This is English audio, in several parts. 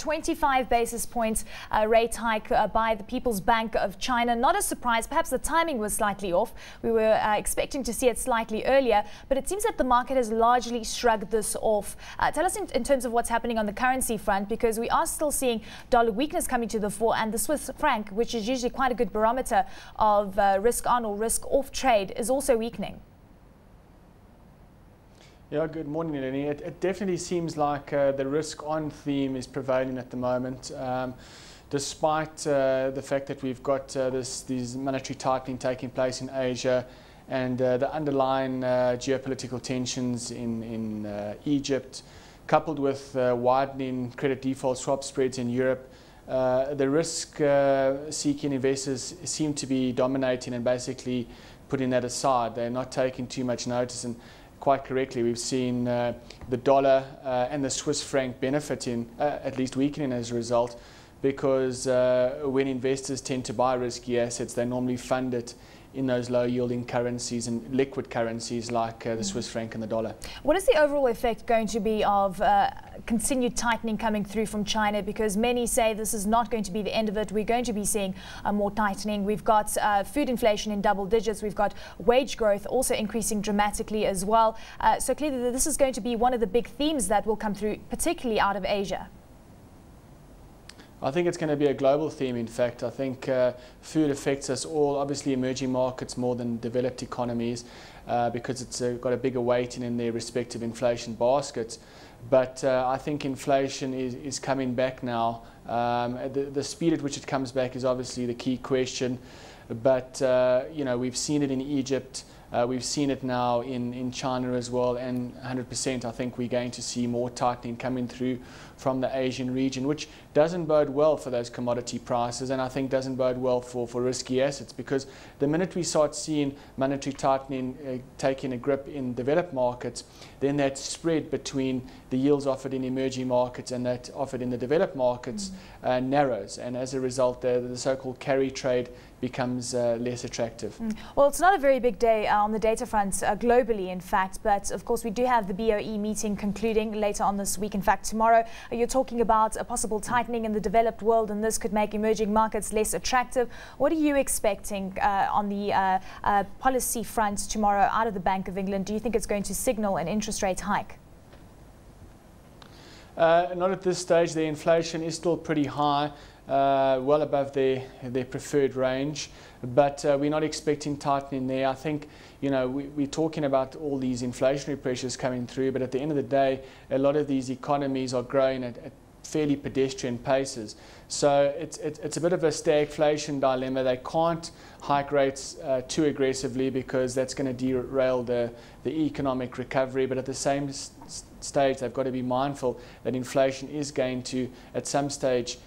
25 basis points rate hike by the People's Bank of China. Not a surprise. Perhaps the timing was slightly off. We were expecting to see it slightly earlier, but it seems that the market has largely shrugged this off. Tell us in terms of what's happening on the currency front, because we are still seeing dollar weakness coming to the fore, and the Swiss franc, which is usually quite a good barometer of risk on or risk off trade, is also weakening. Yeah, good morning, Eleni. It definitely seems like the risk-on theme is prevailing at the moment, despite the fact that we've got these monetary tightening taking place in Asia and the underlying geopolitical tensions in Egypt, coupled with widening credit default swap spreads in Europe. The risk-seeking investors seem to be dominating and basically putting that aside. They're not taking too much notice, and quite correctly, we've seen the dollar and the Swiss franc benefiting, at least weakening as a result, because when investors tend to buy risky assets, they normally fund it in those low-yielding currencies and liquid currencies like the Swiss franc and the dollar. What is the overall effect going to be of continued tightening coming through from China? Because many say this is not going to be the end of it. We're going to be seeing more tightening. We've got food inflation in double digits. We've got wage growth also increasing dramatically as well. So clearly this is going to be one of the big themes that will come through, particularly out of Asia. I think it's going to be a global theme, in fact. I think food affects us all, obviously emerging markets more than developed economies, because it's got a bigger weighting in their respective inflation baskets. But I think inflation is coming back now. The speed at which it comes back is obviously the key question. But, you know, we've seen it in Egypt. We've seen it now in China as well, and 100% I think we're going to see more tightening coming through from the Asian region, which doesn't bode well for those commodity prices, and I think doesn't bode well for risky assets, because the minute we start seeing monetary tightening taking a grip in developed markets, then that spread between the yields offered in emerging markets and that offered in the developed markets narrows, and as a result the so-called carry trade becomes less attractive. Well, it's not a very big day on the data front globally, in fact, but of course we do have the BOE meeting concluding later on this week. In fact, tomorrow you're talking about a possible tightening in the developed world, and this could make emerging markets less attractive. What are you expecting on the policy front tomorrow out of the Bank of England? Do you think it's going to signal an interest rate hike? Not at this stage. The inflation is still pretty high, well above their preferred range, but we're not expecting tightening there. I think, you know, we're talking about all these inflationary pressures coming through, but at the end of the day, a lot of these economies are growing at fairly pedestrian paces. So it's a bit of a stagflation dilemma. They can't hike rates too aggressively, because that's going to derail the economic recovery, but at the same stage they've got to be mindful that inflation is going to at some stage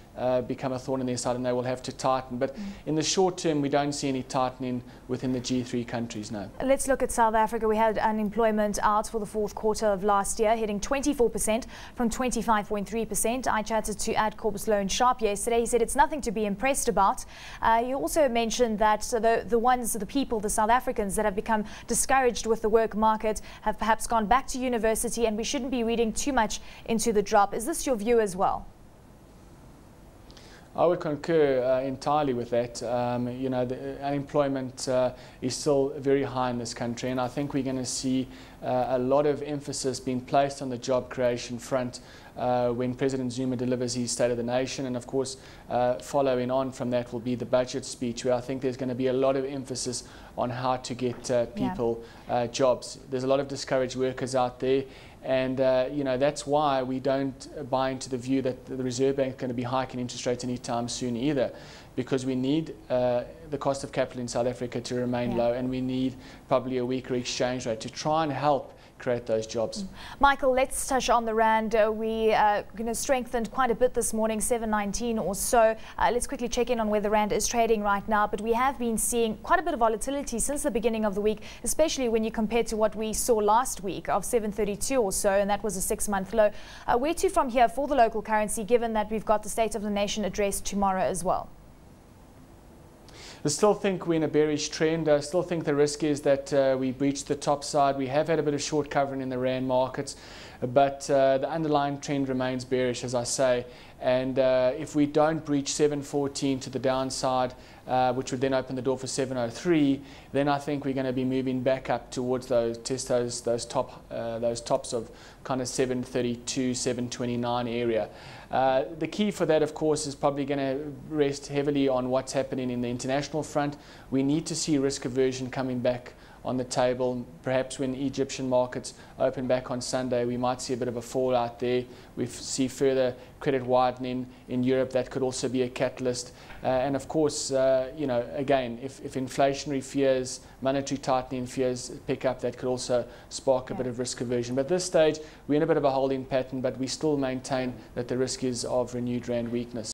become a thorn in their side, and they will have to tighten. But in the short term, we don't see any tightening within the G3 countries, no. Let's look at South Africa. We had unemployment out for the fourth quarter of last year, hitting 24% from 25.3%. I chatted to Adcorp's Loan Sharp yesterday. He said it's nothing to be impressed about. He also mentioned that the people, the South Africans that have become discouraged with the work market have perhaps gone back to university, and we shouldn't be reading too much into the drop. Is this your view as well? I would concur entirely with that. You know, the unemployment is still very high in this country, and I think we're going to see a lot of emphasis being placed on the job creation front when President Zuma delivers his State of the Nation. And of course, following on from that will be the budget speech, where I think there's going to be a lot of emphasis on how to get people jobs. There's a lot of discouraged workers out there, and you know, that's why we don't buy into the view that the Reserve Bank is going to be hiking interest rates anytime soon either, because we need the cost of capital in South Africa to remain low, and we need probably a weaker exchange rate to try and help create those jobs. Michael, let's touch on the rand. We strengthened quite a bit this morning, 7.19 or so. Let's quickly check in on where the rand is trading right now. But we have been seeing quite a bit of volatility since the beginning of the week, especially when you compare to what we saw last week of 7.32 or so, and that was a 6-month low. Where to from here for the local currency, given that we've got the State of the Nation address tomorrow as well? I still think we're in a bearish trend. I still think the risk is that we breach the top side. We have had a bit of short covering in the rand markets, but the underlying trend remains bearish, as I say. And if we don't breach 714 to the downside, which would then open the door for 703, then I think we're going to be moving back up towards those tops of kind of 732, 729 area. The key for that, of course, is probably going to rest heavily on what's happening in the international front. We need to see risk aversion coming back on the table. Perhaps when Egyptian markets open back on Sunday, we might see a bit of a fallout there. We see further credit widening in Europe. That could also be a catalyst. And of course, you know, again, if inflationary fears, monetary tightening fears pick up, that could also spark a bit of risk aversion. But at this stage, we're in a bit of a holding pattern, but we still maintain that the risk is of renewed rand weakness.